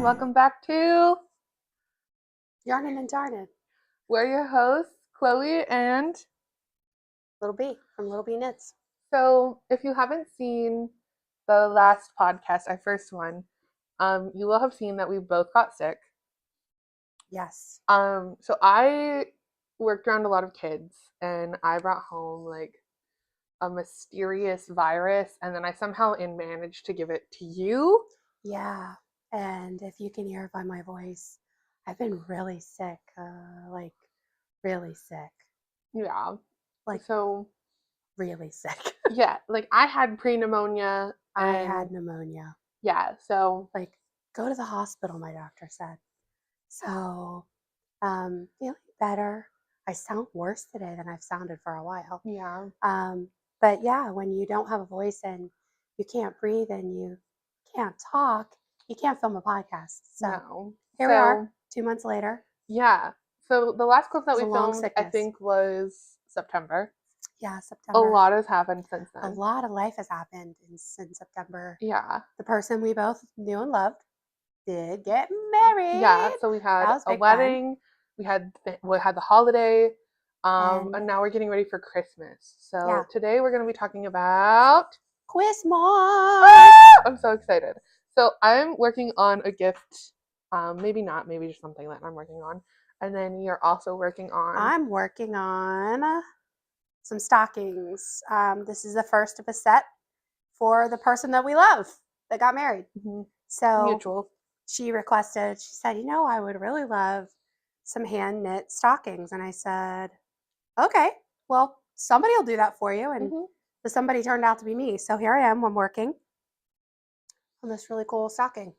welcome back to Yarnin' and Darnin'. We're your hosts, Chloe and Little B from Little B Knits. So if you haven't seen the last podcast, our first one, you will have seen that we both got sick. Yes. So I worked around a lot of kids and I brought home like a mysterious virus and then I somehow managed to give it to you. Yeah. And if you can hear by my voice, I've been really sick. Really sick. Yeah. Like, so really sick. Yeah, like I had pre-pneumonia. I had pneumonia. Yeah, so like, go to the hospital, my doctor said. So, feeling better. I sound worse today than I've sounded for a while. Yeah. But yeah, when you don't have a voice and you can't breathe and you can't talk, you can't film a podcast. So No. Here we are, 2 months later. Yeah. So the last clip that we It was a long filmed, I sickness. think, was September. Yeah, A September. lot has happened since A then. lot of life has happened since September. Yeah. The person we both knew and loved did get married. Yeah. So we That had was a big wedding. We had the holiday. And And now we're getting ready for Christmas. So Yeah. today we're going to be talking about Quizmas. I'm so excited. So I'm working on a gift. Maybe not. Maybe just something that I'm working on. And then you're also working on. I'm working on some stockings. This is the first of a set for the person that we love that got married. Mhm. So Mutual. she requested, she said, I would really love some hand knit stockings. And I said, okay, well, somebody will do that for you. And the somebody turned out to be me. So here I am, I'm working on this really cool stocking.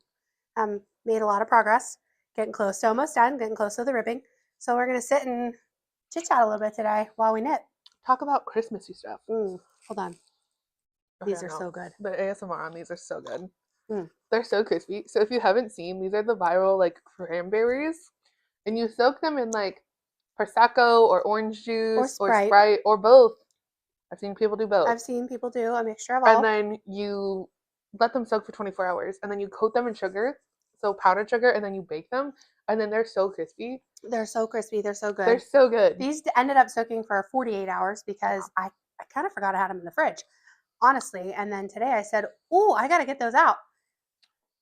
Made a lot of progress, getting close to almost done, getting close to the ribbing. So we're going to sit and chit chat a little bit today while we knit. Talk about Christmassy stuff. Hold on. These are so good. The ASMR on these are so good. Mm. They're so crispy. So if you haven't seen, these are the viral like cranberries. And you soak them in like Prosecco or orange juice or Sprite or both. I've seen people do both. I've seen people do a mixture of all. And then you let them soak for 24 hours. And then you coat them in sugar, so powdered sugar, and then you bake them. And then they're so crispy. They're so crispy. They're so good. They're so good. These ended up soaking for 48 hours because I kind of forgot I had them in the fridge, honestly. And then today I said, oh, I got to get those out.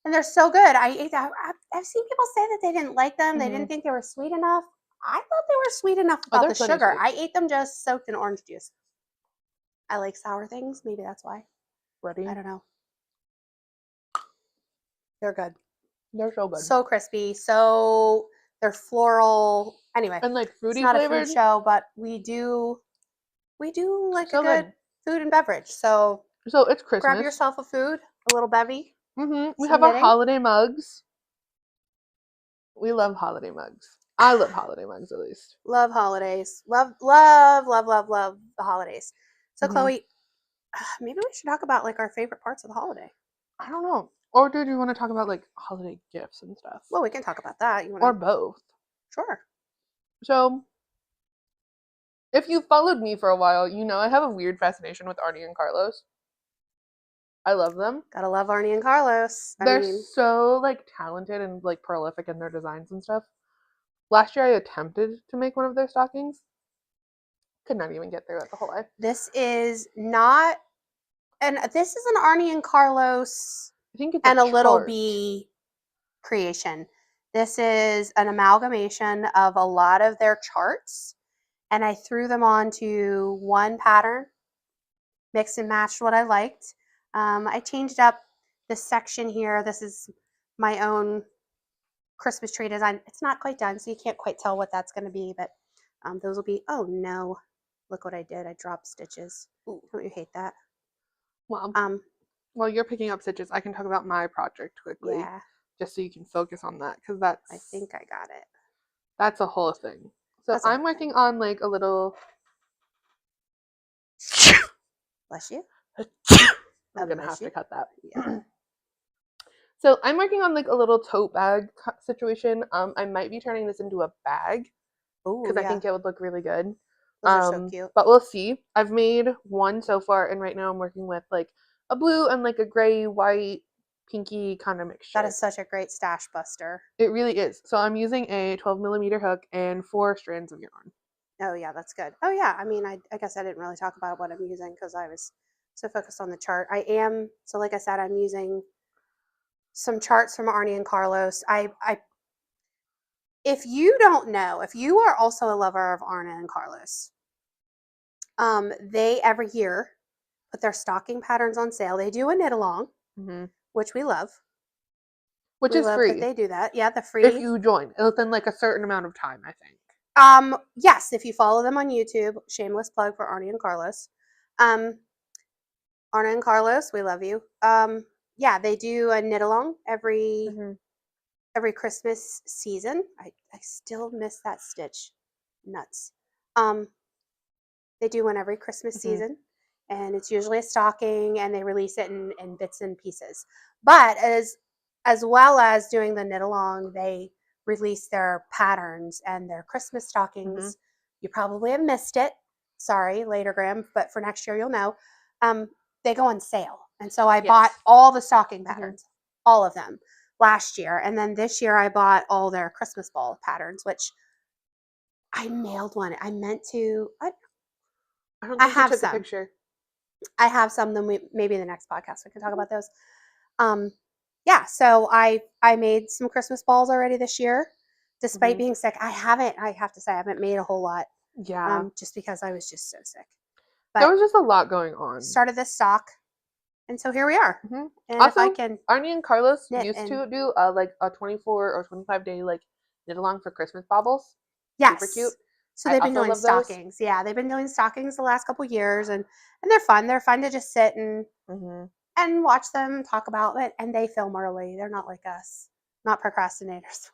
And they're so good. I've seen people say that they didn't like them. They didn't think they were sweet enough. I thought they were sweet enough without the sugar. I ate them just soaked in orange juice. I like sour things. Maybe that's why. Ready? I don't know. They're good. They're so good. So crispy. So they're floral. Anyway. And like fruity flavored. It's not a food show, but we do like so a good food and beverage. So it's Christmas. Grab yourself a food, a little bevy. We have our holiday mugs. We love holiday mugs. I love holiday mugs at least. Love holidays. Love the holidays. So Chloe, maybe we should talk about like our favorite parts of the holiday. I don't know. Or do you want to talk about like holiday gifts and stuff? Well, we can talk about that. Or both. Sure. So, if you followed me for a while, you know I have a weird fascination with Arnie and Carlos. I love them. Gotta love Arnie and Carlos. They're so like talented and like prolific in their designs and stuff. Last year I attempted to make one of their stockings. Could not even get through it the whole way. This is not, and this is an Arnie and Carlos I think it's and a Little B creation. This is an amalgamation of a lot of their charts, and I threw them onto one pattern, mixed and matched what I liked. I changed up this section here. This is my own Christmas tree design. It's not quite done, so you can't quite tell what that's going to be, but those will be, oh no, look what I did. I dropped stitches. Ooh, don't you hate that? Well, while you're picking up stitches, I can talk about my project quickly. Yeah. Just so you can focus on that, because that's... I think I got it. That's a whole thing. So I'm working on like a little... Bless you. I'm going to have to cut that. Yeah. So I'm working on like a little tote bag situation. I might be turning this into a bag because I think it would look really good. Those are so cute. But we'll see. I've made one so far, and right now I'm working with like a blue and like a gray, white, pinky kind of That mixture. is such a great stash buster. It really is. So I'm using a 12mm hook and 4 strands of yarn. Oh yeah, that's good. Oh yeah, I mean, I guess I didn't really talk about what I'm using because I was so focused on the chart. So like I said, I'm using some charts from Arnie and Carlos. If you don't know, if you are also a lover of Arnie and Carlos, they every year put their stocking patterns on sale. They do a knit along, which we love. Which is love free. that they do that. Yeah, the free. If you join within like a certain amount of time, I think. Yes, if you follow them on YouTube, shameless plug for Arnie and Carlos. Arnie and Carlos, we love you. Yeah, they do a knit along every Christmas season. I still miss that stitch. Nuts. They do one every Christmas season, and it's usually a stocking, and they release it in bits and pieces. But as well as doing the knit along, they release their patterns and their Christmas stockings. You probably have missed it. Sorry, later, Graham, but for next year you'll know. They go on sale, and so I bought all the stocking patterns, all of them, last year, and then this year I bought all their Christmas ball patterns, which I mailed one. I meant to. I don't think have you took some. a picture. I have some. Then maybe in the next podcast we can talk about those. Yeah. So I made some Christmas balls already this year, despite being sick. I have to say, I haven't made a whole lot. Yeah. Just because I was just so sick. But there was just a lot going on. Started this stock, and so here we are. And also, if I can, Arnie and Carlos used to do like a 24 or 25-day like knit along for Christmas baubles. Yes. Super cute. So they've been doing stockings. Yeah, they've been doing stockings the last couple years, and they're fun. They're fun to just sit and watch them talk about it. And they film early. They're not like us, not procrastinators.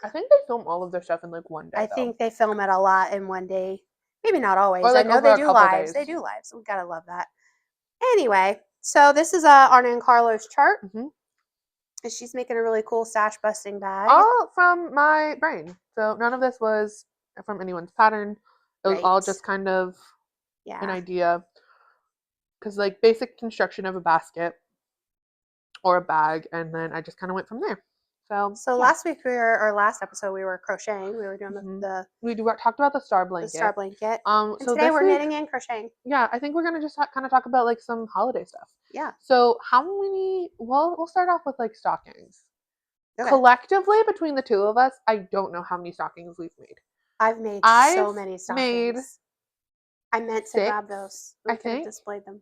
I think they film all of their stuff in like one day. I think they film it a lot in one day. Maybe not always. Or like I know over they a do couple lives. days. They do lives. We gotta love that. Anyway, so this is Arnie and Carlos chart. And she's making a really cool stash busting bag. All from my brain. So none of this was from anyone's pattern. It was all just kind of an idea. Because like basic construction of a basket or a bag, and then I just kind of went from there. So last week last episode we were crocheting. We were doing we talked about the star blanket. The star blanket. And so today we're knitting and crocheting. Yeah, I think we're gonna just kind of talk about like some holiday stuff. Yeah. So how many? Well, we'll start off with like stockings. Okay. Collectively, between the two of us, I don't know how many stockings we've made. I've made so many stockings. I meant to grab those. We could have displayed them.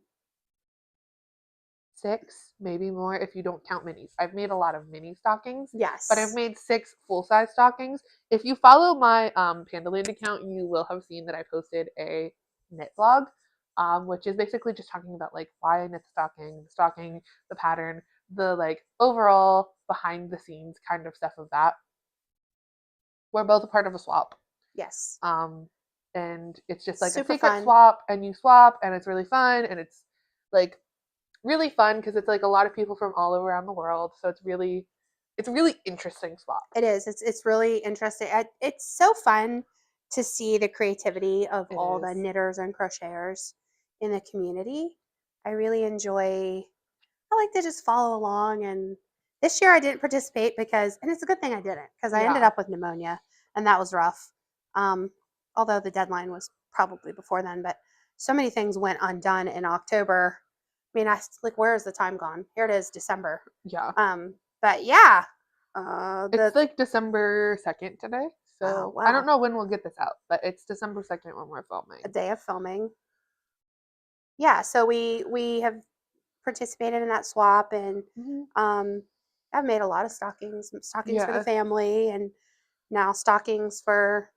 6, maybe more if you don't count minis. I've made a lot of mini stockings. Yes. But I've made 6 full-size stockings. If you follow my Panda Land account, you will have seen that I posted a knit vlog, which is basically just talking about like why I knit the stocking, the pattern, the like overall behind the scenes kind of stuff of that. We're both a part of a swap. Yes. And it's just like super a secret fun. swap, and you swap, and it's really fun, and it's like really fun because it's like a lot of people from all around the world, so it's a really interesting swap. It is. It's really interesting. It's so fun to see the creativity of all the knitters and crocheters in the community. I really enjoy. I like to just follow along, and this year I didn't participate and it's a good thing I didn't because I ended up with pneumonia, and that was rough. Although the deadline was probably before then, but so many things went undone in October. I mean, where is the time gone? Here it is, December. Yeah. But yeah. It's like December 2nd today. So I don't know when we'll get this out, but it's December 2nd when we're filming. A day of filming. Yeah, so we have participated in that swap, and I've made a lot of stockings for the family, and now stockings for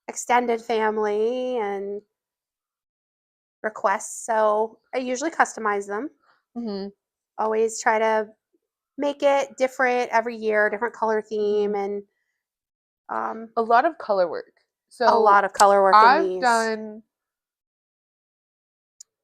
extended family and requests. So I usually customize them. Always try to make it different every year, different color theme, and a lot of color work. So a lot of color work. I've done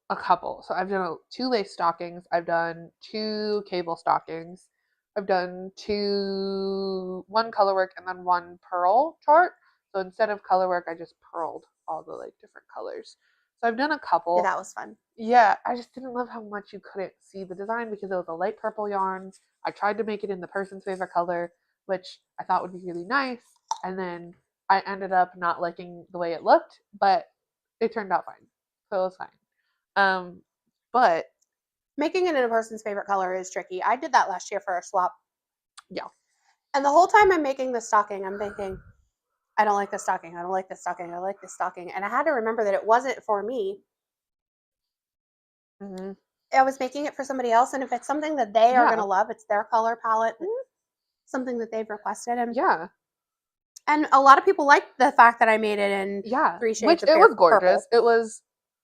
a couple. So I've done 2 lace stockings. I've done 2 cable stockings. I've done 1 color work and then 1 purl chart. So instead of color work, I just purled all the like different colors. So I've done a couple. Yeah, that was fun. Yeah, I just didn't love how much you couldn't see the design because it was a light purple yarn. I tried to make it in the person's favorite color, which I thought would be really nice. And then I ended up not liking the way it looked, but it turned out fine. So it was fine. But making it in a person's favorite color is tricky. I did that last year for a swap. Yeah. And the whole time I'm making the stocking, I'm thinking, I don't like this stocking. I don't like this stocking. I like this stocking. And I had to remember that it wasn't for me. Mm-hmm. I was making it for somebody else. And if it's something that they are going to love, it's their color palette, something that they've requested. And and a lot of people liked the fact that I made it in 3 shades which of it was gorgeous. purple. It was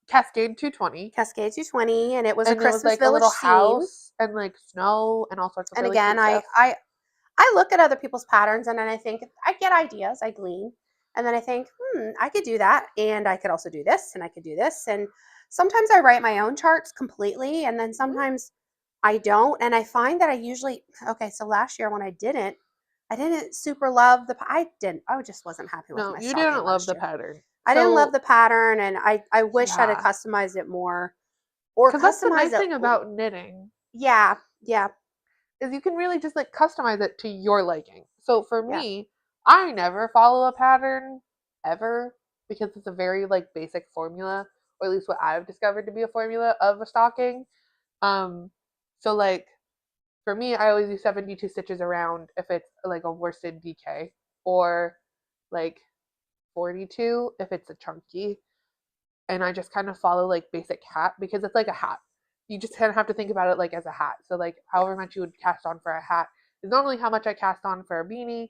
Cascade 220. Cascade 220, and it was and a Christmas it was like Village a little theme. house and like snow and all sorts of. And really again, cute stuff. I look at other people's patterns and then I think I get ideas, I glean, and then I think, I could do that, and I could also do this, and I could do this, and sometimes I write my own charts completely, and then sometimes I don't, and I find that I usually so last year when I didn't super love I just wasn't happy with my you stocking didn't love last the year. pattern. I didn't love the pattern, and I wish I'd have customized it more, or because that's the nice customize it. thing about knitting. Yeah, is you can really just like customize it to your liking. So for me, I never follow a pattern ever because it's a very like basic formula, or at least what I've discovered to be a formula of a stocking. So like for me, I always do 72 stitches around if it's like a worsted DK, or like 42 if it's a chunky. And I just kind of follow like basic hat because it's like a hat. You just kind of have to think about it like as a hat. So like however much you would cast on for a hat is normally how much I cast on for a beanie,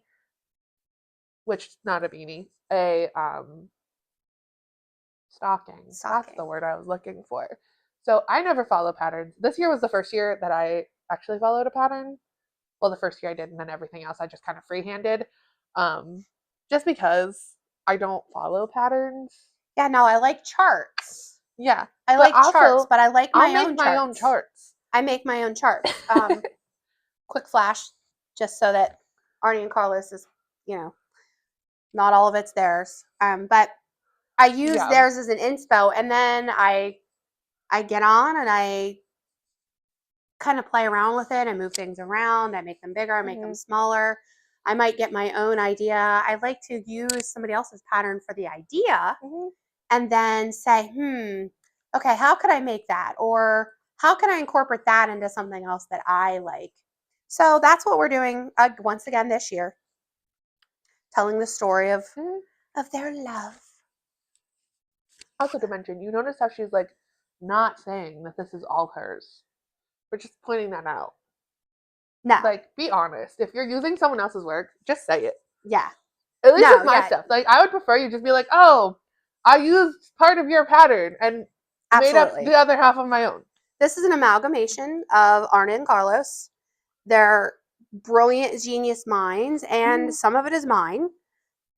which is not a beanie, a stocking. That's the word I was looking for. So I never follow patterns. This year was the first year that I actually followed a pattern. Well, the first year I did, and then everything else I just kind of freehanded. Just because I don't follow patterns. Yeah, no, I like charts. Yeah. I like charts, but I like my own charts. I make my own charts. Quick flash, just so that Arnie and Carlos is, not all of it's theirs. But I use theirs as an inspo, and then I get on and I kind of play around with it. I move things around. I make them bigger. I make them smaller. I might get my own idea. I like to use somebody else's pattern for the idea, and then say, okay, how could I make that? Or how can I incorporate that into something else that I like? So that's what we're doing once again this year, telling the story of their love. Also to mention, you notice how she's like not saying that this is all hers. We're just pointing that out. No. Like, be honest. If you're using someone else's work, just say it. Yeah. At least with my stuff. Like, I would prefer you just be like, oh, I used part of your pattern and made up the other half of my own. This is an amalgamation of Arna and Carlos. They're brilliant, genius minds, and some of it is mine,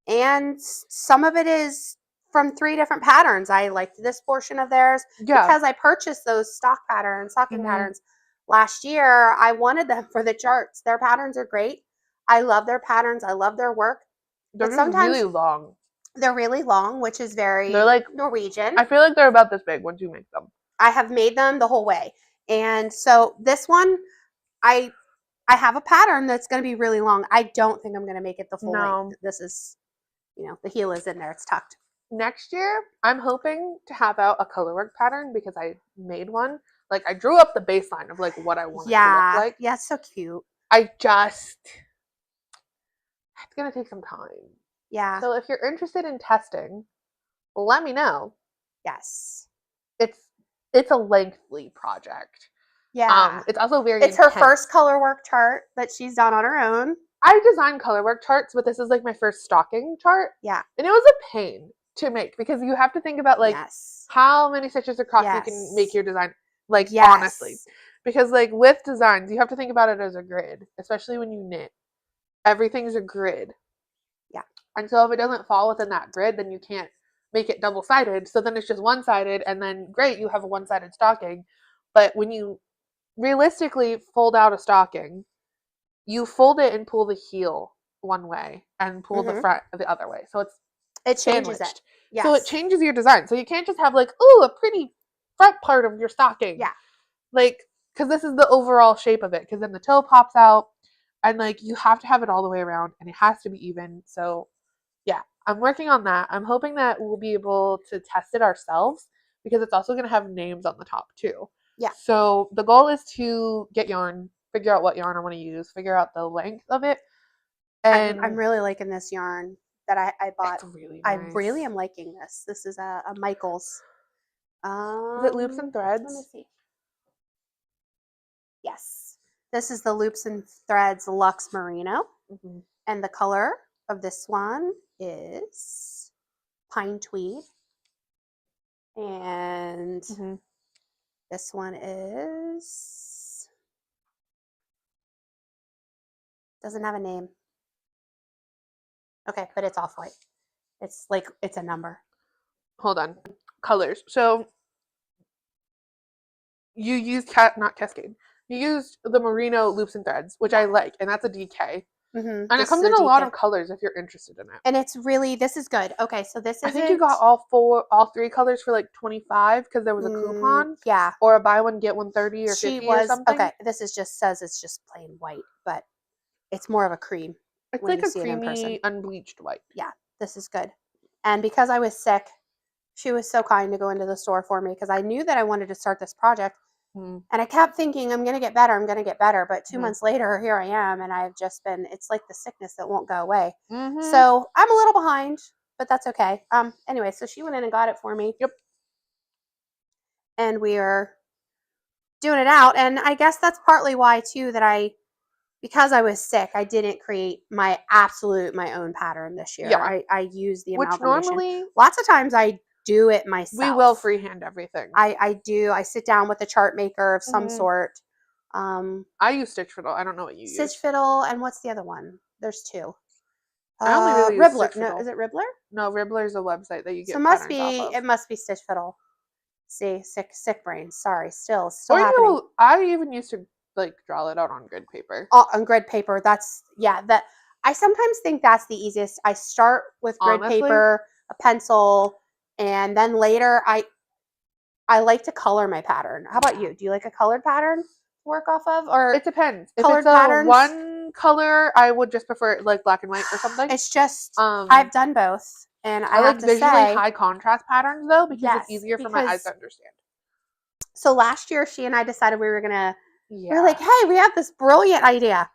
and some of it is from 3 different patterns. I liked this portion of theirs because I purchased those stocking patterns last year. I wanted them for the charts. Their patterns are great. I love their patterns. I love their work. They're sometimes really long. They're really long, which is very Norwegian. I feel like they're about this big once you make them. I have made them the whole way. And so this one, I have a pattern that's going to be really long. I don't think I'm going to make it the full length. This is, the heel is in there. It's tucked. Next year, I'm hoping to have out a colorwork pattern because I made one. Like, I drew up the baseline of, like, what I want it to look like. Yeah, it's so cute. It's going to take some time. Yeah. So if you're interested in testing, let me know. Yes. It's a lengthy project. Yeah. It's also very intense. Her first colorwork chart that she's done on her own. I designed colorwork charts, but this is like my first stocking chart. Yeah. And it was a pain to make because you have to think about like how many stitches across you can make your design. Like honestly. Because like with designs, you have to think about it as a grid, especially when you knit. Everything's a grid. Yeah. And so if it doesn't fall within that grid, then you can't make it double-sided. So then it's just one-sided, and then great, you have a one-sided stocking. But when you realistically fold out a stocking, you fold it and pull the heel one way and pull the front the other way. So It changes it. sandwiched. Yes. So it changes your design. So you can't just have like, oh, a pretty front part of your stocking. Yeah. Like, because this is the overall shape of it. Because then the toe pops out, and like you have to have it all the way around, and it has to be even. So yeah, I'm working on that. I'm hoping that we'll be able to test it ourselves because it's also going to have names on the top too. Yeah. So the goal is to get yarn, figure out what yarn I want to use, figure out the length of it. And I'm really liking this yarn that I bought. It's really nice. I really am liking this. This is a Michaels. Is it Loops and Threads? Let me see. Yes. This is the Loops and Threads Luxe Merino. Mm-hmm. And the color of this one is Pine Tweed. And this one is, doesn't have a name. Okay, but it's off-white. It's like, it's a number. Hold on. Colors. So you used not Cascade. You used the Merino Loops and Threads, which I like, and that's a DK. And it comes in a lot of colors if you're interested in it. And it's really, this is good. Okay, so this is. I think you got all three colors for like $25 because there was a coupon. Yeah. Or a buy one get one 30 or 50 or something. Okay, this is just says it's just plain white, but it's more of a cream. It's like a creamy, unbleached white. Yeah, this is good. And because I was sick, she was so kind to go into the store for me because I knew that I wanted to start this project. And I kept thinking, I'm going to get better. I'm going to get better. But 2 months later, here I am. And I've just been, it's like the sickness that won't go away. So I'm a little behind, but that's okay. Anyway, so she went in and got it for me. Yep. And we are doing it out. And I guess that's partly why, too, that because I was sick, I didn't create my own pattern this year. Yeah. I used the amalgamation. Which normally, lots of times I do it myself. We will freehand everything. I do. I sit down with a chart maker of some sort. I use Stitch Fiddle. I don't know what you use. Stitch Fiddle, and what's the other one? There's two. I only really use Ribbler. Stitch Fiddle. No, is it Ribbler? No, Ribbler is a website that you get. So it must be Stitch Fiddle. See, sick brain. Sorry, still or happening. I even used to like draw it out on grid paper. On grid paper, that I sometimes think that's the easiest. I start with grid paper, a pencil. And then later, I like to color my pattern. How about you? Do you like a colored pattern to work off of? Or it depends. Colored if it's patterns, one color, I would just prefer it like black and white or something. It's just I've done both, and I like visually high contrast patterns though because it's easier for my eyes to understand. So last year, she and I decided we were gonna. Yeah. We were like, hey, we have this brilliant idea.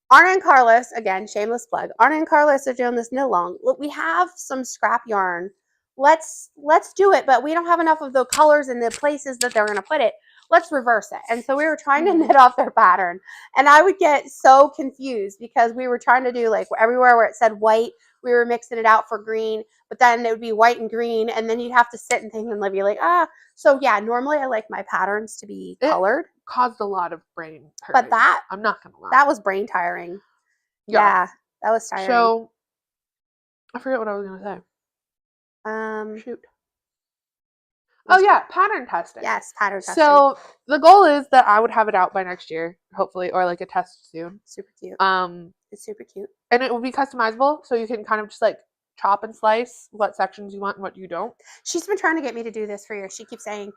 Arna and Carlos, again, shameless plug. Arna and Carlos are doing this knit along. Look, we have some scrap yarn. Let's do it, but we don't have enough of the colors in the places that they're going to put it. Let's reverse it. And so we were trying to knit off their pattern, and I would get so confused because we were trying to do like everywhere where it said white, we were mixing it out for green, but then it would be white and green, and then you'd have to sit and think and be like, So yeah, normally I like my patterns to be colored. Caused a lot of brain hurting. But I'm not going to lie. That was brain tiring. Yeah, that was tiring. So I forget what I was going to say. Shoot. Oh yeah, pattern testing. Yes, pattern testing. So the goal is that I would have it out by next year, hopefully, or like a test soon. Super cute. It's super cute. And it will be customizable, so you can kind of just like chop and slice what sections you want and what you don't. She's been trying to get me to do this for years. She keeps saying,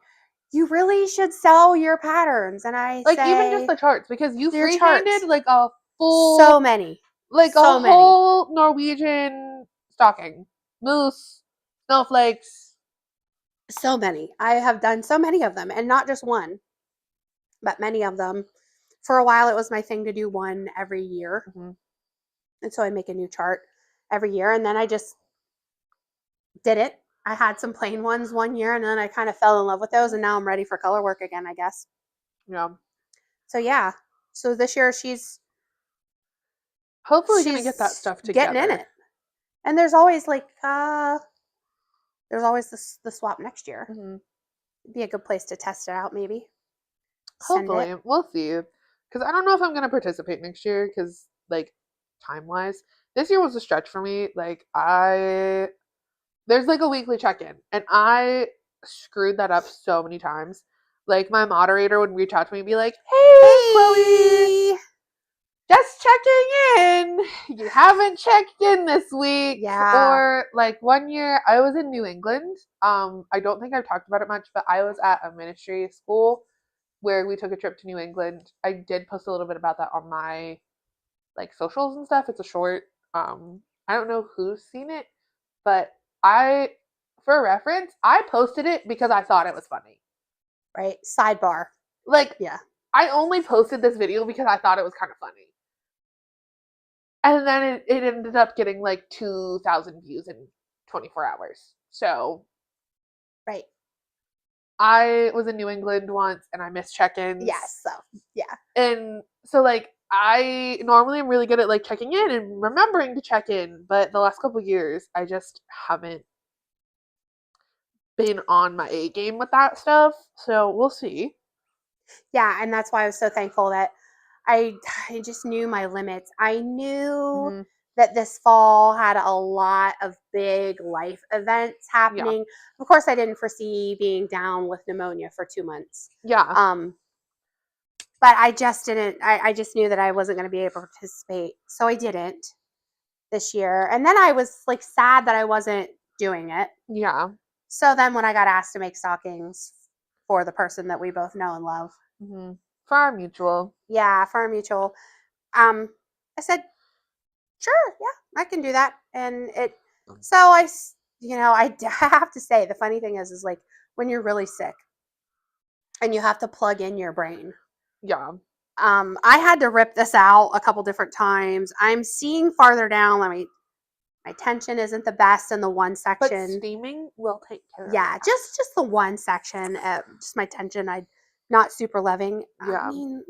you really should sell your patterns. And I like say, even just the charts, because you freehanded like a full so many. Like so a whole Norwegian stocking. Moose, snowflakes. So many. I have done so many of them, and not just one, but many of them. For a while, it was my thing to do one every year. And so I make a new chart every year, and then I just did it. I had some plain ones one year, and then I kind of fell in love with those, and now I'm ready for color work again, I guess. Yeah. So yeah. So this year she's hopefully gonna get that stuff together. Getting in it. And there's always like there's always the swap next year. It'd be a good place to test it out, maybe. Hopefully. We'll see. Because I don't know if I'm gonna participate next year, because like time-wise. This year was a stretch for me. Like there's like a weekly check-in, and I screwed that up so many times. Like my moderator would reach out to me and be like, hey Chloe, just checking in. You haven't checked in this week. Yeah. Or like one year I was in New England. I don't think I've talked about it much, but I was at a ministry school where we took a trip to New England. I did post a little bit about that on my like socials and stuff. It's a short. I don't know who's seen it, but for reference, I posted it because I thought it was funny. Right. Sidebar. Like, yeah. I only posted this video because I thought it was kind of funny. And then it ended up getting like 2,000 views in 24 hours. So, right. I was in New England once and I missed check-ins. Yes. So, yeah. And so, like, I normally am really good at like checking in and remembering to check in, but the last couple years, I just haven't been on my A game with that stuff. So, we'll see. Yeah. And that's why I was so thankful that I just knew my limits. I knew that this fall had a lot of big life events happening. Yeah. Of course, I didn't foresee being down with pneumonia for 2 months. Yeah. But I just didn't. I just knew that I wasn't going to be able to participate, so I didn't this year. And then I was like sad that I wasn't doing it. Yeah. So then when I got asked to make stockings for the person that we both know and love. For our mutual. Yeah, for our mutual. I said, sure, yeah, I can do that. And so I have to say, the funny thing is like when you're really sick and you have to plug in your brain. Yeah. I had to rip this out a couple different times. I'm seeing farther down. I mean, my tension isn't the best in the one section. But steaming will take care of it. Yeah, just the one section. Just my tension. I'm not super loving. Yeah. I mean,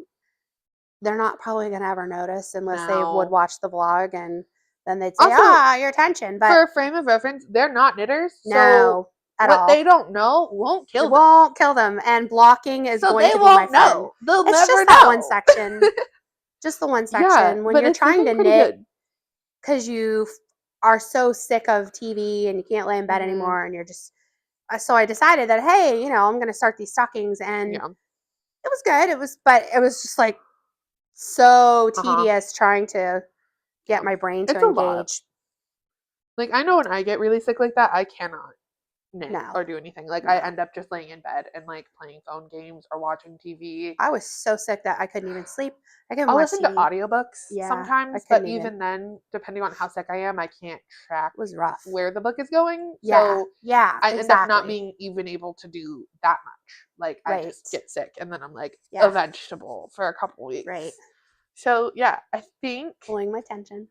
they're not probably going to ever notice unless they would watch the vlog and then they'd say, also, your tension. But for a frame of reference, they're not knitters. No, at all. What they don't know won't kill them. Won't kill them. And blocking is going to be my friend. They'll it's never just know. That one section. Just the one section. Yeah, when you're trying to knit because you are so sick of TV and you can't lay in bed anymore and you're just so I decided that hey, I'm going to start these stockings and it was good. But it was just like so tedious trying to get my brain to engage. Like I know when I get really sick like that, I cannot knit No. or do anything. Like I end up just laying in bed and like playing phone games or watching TV. I was so sick that I couldn't even sleep. I'll listen to audiobooks sometimes, but even then, depending on how sick I am, I can't track it was rough. where the book is going. Yeah. So I end up not being even able to do that much. Like I just get sick and then I'm like a vegetable for a couple weeks. Right. So yeah, I think pulling my tension.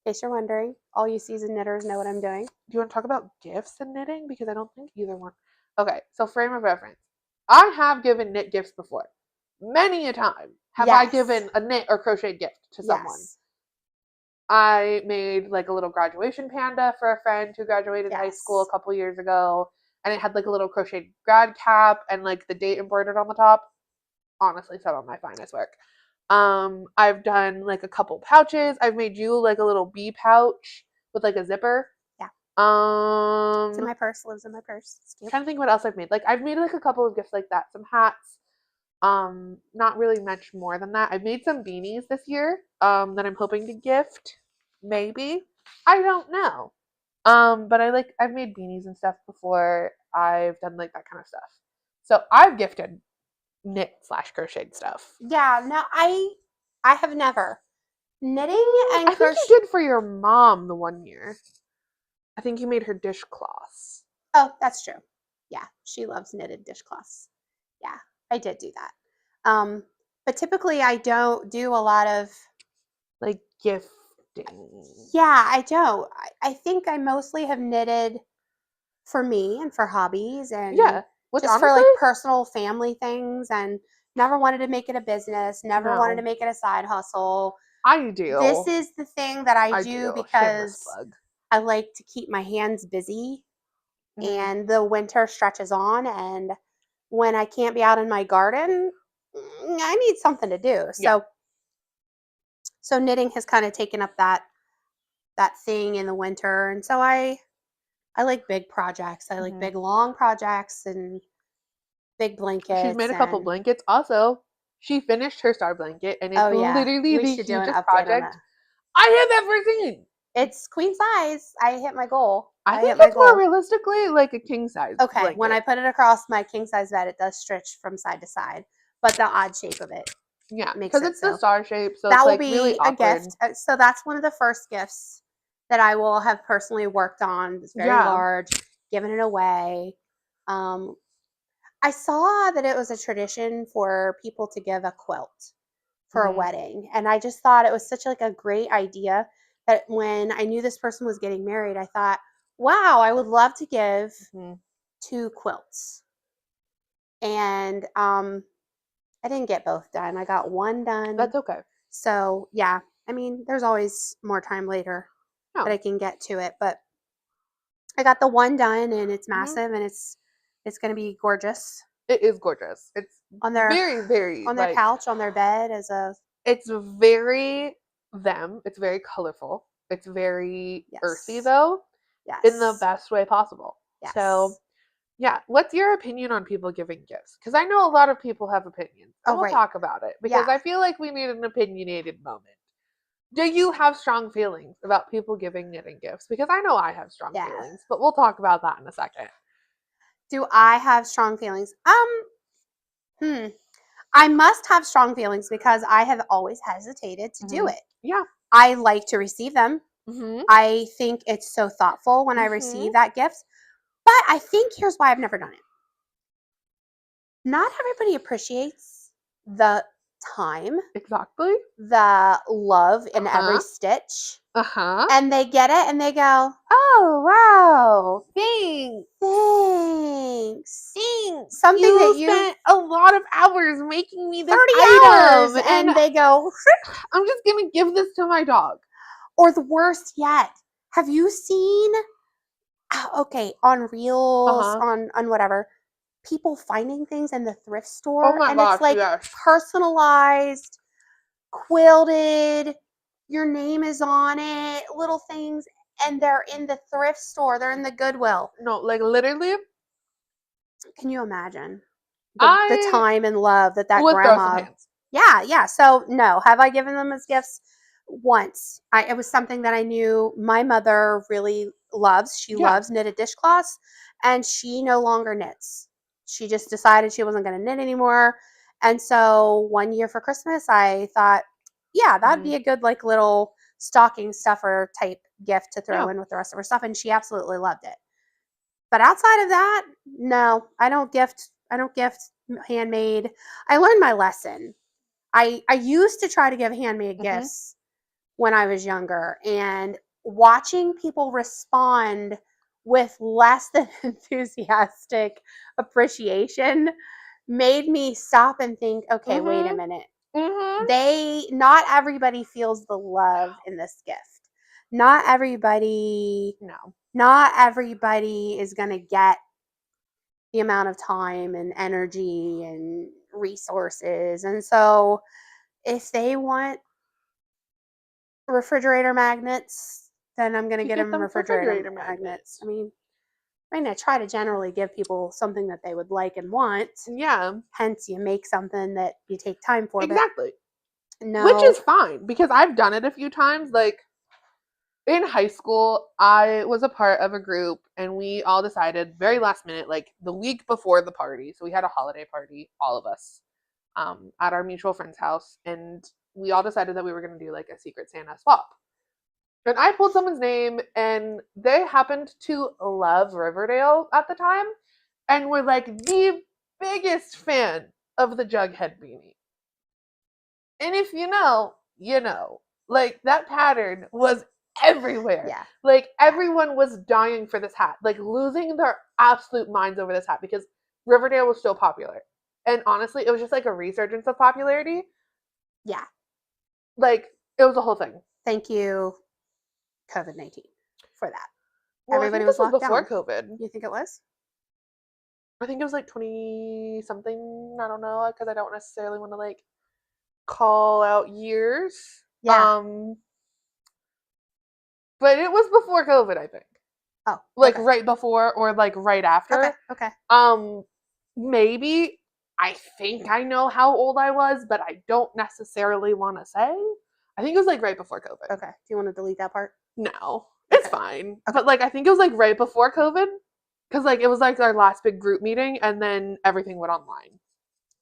In case you're wondering, all you seasoned knitters know what I'm doing. Do you want to talk about gifts and knitting? Because I don't think either one. Okay, so frame of reference. I have given knit gifts before. Many a time have I given a knit or crochet gift to someone. I made like a little graduation panda for a friend who graduated high school a couple years ago. And it had like a little crocheted grad cap and like the date embroidered on the top. Honestly, some of my finest work. I've done like a couple pouches. I've made you like a little bee pouch with like a zipper. Yeah. It's in my purse. Lives in my purse. I'm trying to think what else I've made. Like I've made like a couple of gifts like that. Some hats. Not really much more than that. I've made some beanies this year. That I'm hoping to gift. Maybe. I don't know. But I've made beanies and stuff before. I've done like that kind of stuff. So I've gifted knit / crocheted stuff. Yeah, no, I have never. Knitting and I think you did for your mom the one year. I think you made her dishcloths. Oh, that's true. Yeah, she loves knitted dishcloths. Yeah, I did do that. But typically I don't do a lot of like gifting. Yeah, I don't. I think I mostly have knitted for me and for hobbies and which just honestly, for like personal family things and never wanted to make it a business, never wanted to make it a side hustle. I do. This is the thing that I do because I like to keep my hands busy and the winter stretches on and when I can't be out in my garden, I need something to do. So knitting has kind of taken up that thing in the winter. And so I like big projects. I like big long projects and big blankets. She's made a couple blankets also. She finished her star blanket, and it's Oh yeah, literally we the should do an hugest update on project that. I have ever seen. It's queen size. I hit my goal. I think hit my it's more goal. realistically like a king size Okay, blanket. when I put it across my king size bed, it does stretch from side to side, but the odd shape of it Yeah, makes because it it's the so. star shape, so That it's will like really be a awkward. gift. So that's one of the first gifts that I will have personally worked on. It's very large, giving it away. I saw that it was a tradition for people to give a quilt for a wedding, and I just thought it was such like a great idea that when I knew this person was getting married, I thought, wow, I would love to give 2 quilts. And I didn't get both done. I got one done. That's okay. So yeah, I mean, there's always more time later that I can get to it, but I got the one done, and it's massive, and it's going to be gorgeous. It is gorgeous. It's on their very, very on their like, couch, on their bed as a. It's very them. It's very colorful. It's very earthy though, in the best way possible. Yes. So yeah, what's your opinion on people giving gifts? Because I know a lot of people have opinions, and we'll talk about it because I feel like we need an opinionated moment. Do you have strong feelings about people giving knitting gifts? Because I know I have strong feelings, but we'll talk about that in a second. Do I have strong feelings? I must have strong feelings because I have always hesitated to do it. Yeah. I like to receive them. I think it's so thoughtful when I receive that gift. But I think here's why I've never done it. Not everybody appreciates the time. Exactly. The love in every stitch. And they get it and they go, oh, wow. Thanks. Something you that you spent a lot of hours making me this 30 item. hours, and they go, I'm just going to give this to my dog. Or the worst yet, have you seen, on Reels, on whatever, people finding things in the thrift store, it's like personalized, quilted, your name is on it, little things, and they're in the thrift store, they're in the Goodwill. No, like literally. Can you imagine the time and love that grandma? Yeah. So no, have I given them as gifts? Once. It was something that I knew my mother really loves. She loves knitted dishcloths, and she no longer knits. She just decided she wasn't going to knit anymore. And so one year for Christmas, I thought, yeah, that'd be a good like little stocking stuffer type gift to throw in with the rest of her stuff. And she absolutely loved it. But outside of that, no, I don't gift handmade. I learned my lesson. I used to try to give handmade gifts when I was younger, and watching people respond with less than enthusiastic appreciation made me stop and think, okay, wait a minute. Not everybody feels the love in this gift. Not everybody is going to get the amount of time and energy and resources. And so if they want refrigerator magnets, then I'm going to get them refrigerator magnets. I mean, I try to generally give people something that they would like and want. Yeah. Hence, you make something that you take time for. Exactly. No. Which is fine, because I've done it a few times. Like, in high school, I was a part of a group, and we all decided very last minute, like the week before the party. So we had a holiday party, all of us, at our mutual friend's house, and we all decided that we were going to do like a Secret Santa swap. And I pulled someone's name, and they happened to love Riverdale at the time, and were like the biggest fan of the Jughead beanie. And if you know, you know. Like, that pattern was everywhere. Yeah. Like, everyone was dying for this hat. Like, losing their absolute minds over this hat because Riverdale was so popular. And honestly, it was just like a resurgence of popularity. Yeah. Like, it was a whole thing. Thank you, COVID-19, for that. Well, everybody was locked before down. COVID. You think it was? I think it was like 20 something. I don't know, because I don't necessarily want to like call out years. Yeah. But it was before COVID, I think. Oh. Like right before or like right after. Okay. Maybe. I think I know how old I was, but I don't necessarily want to say. I think it was like right before COVID. Okay. Do you want to delete that part? No, it's fine. Okay. But like I think it was like right before COVID, because like it was like our last big group meeting, and then everything went online.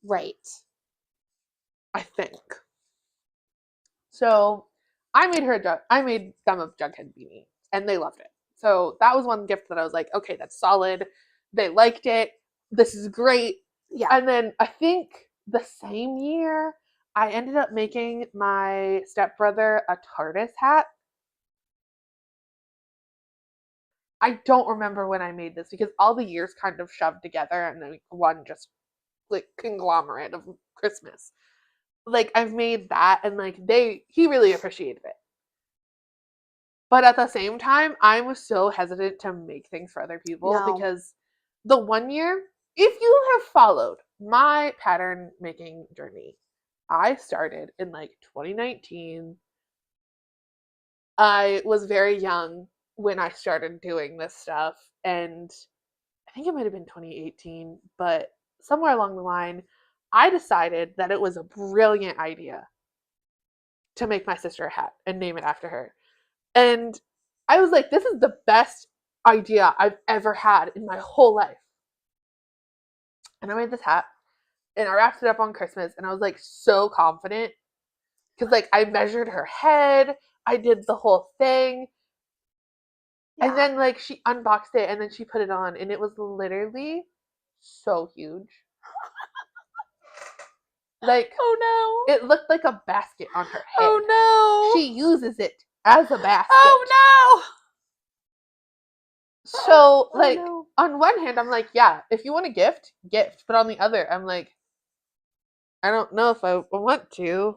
Right. I think. So I made them a Jughead beanie, and they loved it. So that was one gift that I was like, okay, that's solid. They liked it. This is great. Yeah. And then I think the same year, I ended up making my stepbrother a TARDIS hat. I don't remember when I made this because all the years kind of shoved together and then one just like conglomerate of Christmas. Like I've made that and like he really appreciated it. But at the same time, I was so hesitant to make things for other people because the one year, if you have followed my pattern making journey, I started in like 2019. I was very young when I started doing this stuff, and I think it might have been 2018, but somewhere along the line, I decided that it was a brilliant idea to make my sister a hat and name it after her. And I was like, this is the best idea I've ever had in my whole life. And I made this hat and I wrapped it up on Christmas and I was like so confident because like I measured her head, I did the whole thing. Yeah. And then like she unboxed it and then she put it on and it was literally so huge. Like, oh no. It looked like a basket on her head. Oh no. She uses it as a basket. Oh no. So, like, on one hand, I'm like, yeah, if you want a gift. But on the other, I'm like, I don't know if I want to.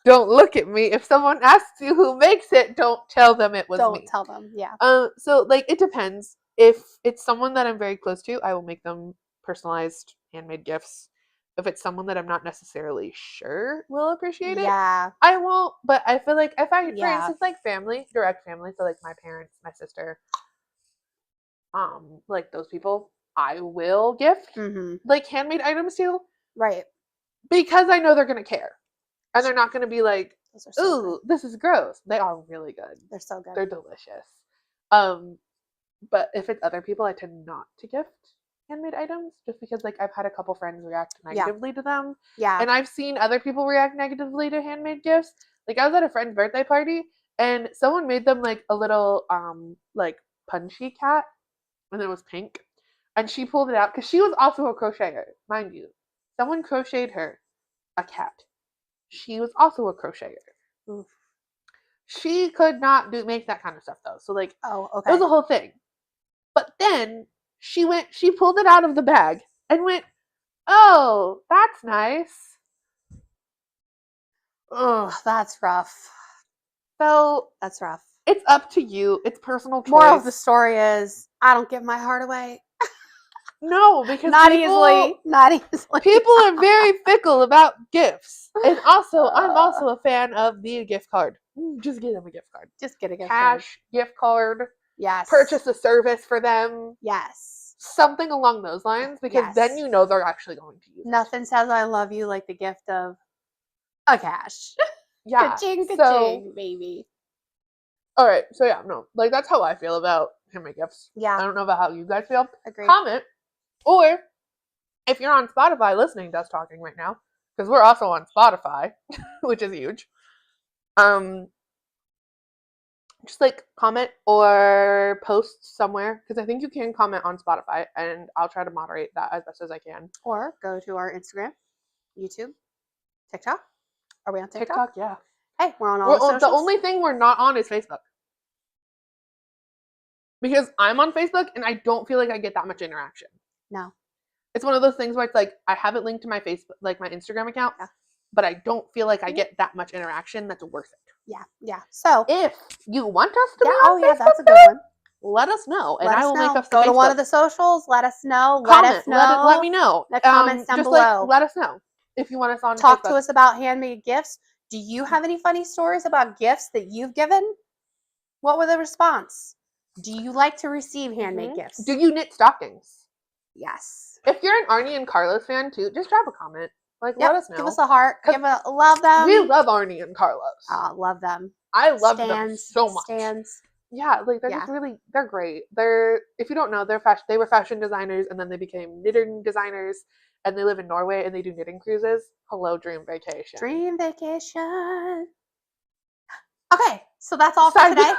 Don't look at me. If someone asks you who makes it, don't tell them it was me. Don't tell them, yeah. So, like, it depends. If it's someone that I'm very close to, I will make them personalized handmade gifts. If it's someone that I'm not necessarily sure will appreciate it, I won't. But I feel like if I, for instance, like direct family, so like my parents, my sister, like those people, I will gift like handmade items to. Right. Because I know they're gonna care. And they're not gonna be like, ooh, this is gross. They are really good. They're so good. They're delicious. But if it's other people, I tend not to gift handmade items just because like I've had a couple friends react negatively to them. Yeah. And I've seen other people react negatively to handmade gifts. Like I was at a friend's birthday party and someone made them like a little like punchy cat. And it was pink. And she pulled it out because she was also a crocheter, mind you. Someone crocheted her a cat. She was also a crocheter. Oof. She could not make that kind of stuff though. So like, it was a whole thing. But then she pulled it out of the bag and went, oh, that's nice. Ugh, that's rough. So that's rough. It's up to you. It's personal choice. Moral of the story is, I don't give my heart away. No, because not easily. People are very fickle about gifts. And also, I'm also a fan of the gift card. Just get them a gift card. Just get a gift card. Cash, gift card. Yes. Purchase a service for them. Yes. Something along those lines, because then you know they're actually going to use it. Nothing says I love you like the gift of a cash. Yeah. Ka-ching, ka-ching, baby. All right. So yeah, no, like that's how I feel about handmade gifts. Yeah. I don't know about how you guys feel. Agreed. Comment. Or if you're on Spotify listening to us talking right now, because we're also on Spotify, which is huge. Just like comment or post somewhere because I think you can comment on Spotify and I'll try to moderate that as best as I can. Or go to our Instagram, YouTube, TikTok. Are we on TikTok? TikTok, yeah. Hey, we're on all the socials. The only thing we're not on is Facebook. Because I'm on Facebook and I don't feel like I get that much interaction. No. It's one of those things where it's like I have it linked to my Facebook, like my Instagram account, but I don't feel like I get that much interaction that's worth it. Yeah, yeah. So if you want us to be on Facebook, that's a good one. Let us know, and I will make us go to one of the socials. Let us know. Let us know. Let me know. The comments down below. Let us know if you want us on. Talk Facebook. to us about handmade gifts. Do you have any funny stories about gifts that you've given? What were the response? Do you like to receive handmade gifts? Do you knit stockings? Yes. If you're an Arnie and Carlos fan too, just drop a comment. Like, let us know. Give us a heart. Love them. We love Arnie and Carlos. Love them. I love them so much. Stans. Yeah, like they're just really, they're great. They're, if you don't know, they were fashion designers and then they became knitting designers and they live in Norway and they do knitting cruises. Hello, dream vacation. Dream vacation. Okay, so that's all for today.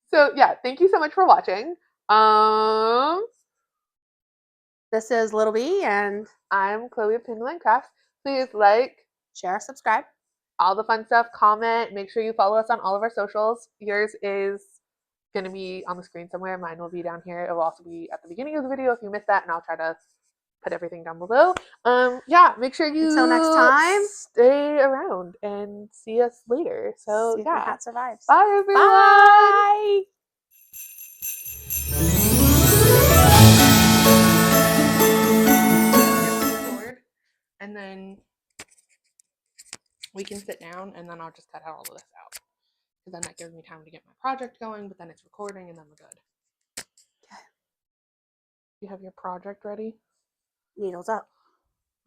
So yeah, thank you so much for watching. This is Little B and I'm Chloe of Panda Crafts. Please like, share, subscribe. All the fun stuff, comment, make sure you follow us on all of our socials. Yours is going to be on the screen somewhere. Mine will be down here. It will also be at the beginning of the video if you missed that, and I'll try to put everything down below. Yeah, make sure you until next time stay around and see us later. So see if yeah, my hat survives. Bye everyone. Bye. And then we can sit down and then I'll just cut all of this out. Because then that gives me time to get my project going, but then it's recording and then we're good. Okay. You have your project ready? Needles up.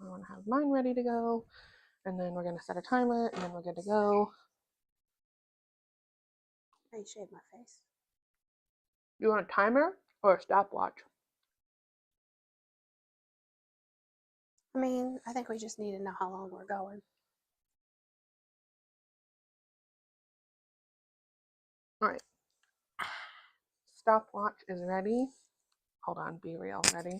I want to have mine ready to go. And then we're going to set a timer and then we're good to go. I shaved my face. You want a timer or a stopwatch? I mean, I think we just need to know how long we're going. All right. Stopwatch is ready. Hold on, be real, ready?